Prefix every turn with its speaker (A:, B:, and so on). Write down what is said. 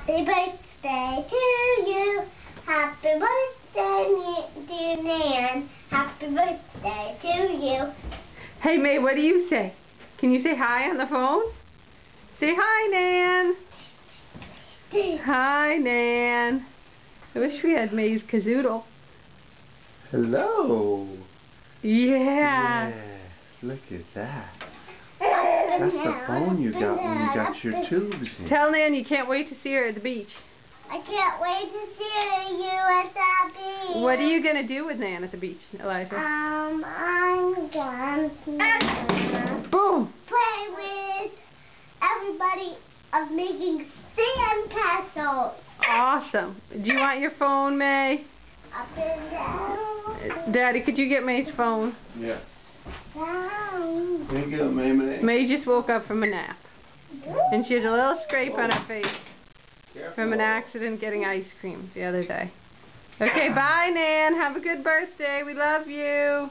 A: Happy birthday to you. Happy birthday, dear Nan. Happy birthday to you.
B: Hey, May, what do you say? Can you say hi on the phone? Say hi, Nan. Hi, Nan. I wish we had May's kazoodle.
C: Hello.
B: Yeah.
C: Yes, look at that. That's the phone you got when you got your tubes in.
B: Tell Nan you can't wait to see her at the beach.
A: I can't wait to see you at the beach.
B: What are you going to do with Nan at the beach, Elijah?
A: I'm gonna
B: Boom!
A: play with everybody of making sand castles.
B: Awesome. Do you want your phone, May?
A: Up and down.
B: Daddy, could you get May's phone?
C: Yes.
A: Down.
C: There you go, May.
B: May just woke up from a nap. And she had a little scrape on her face from an accident getting ice cream the other day. Okay, bye, Nan. Have a good birthday. We love you.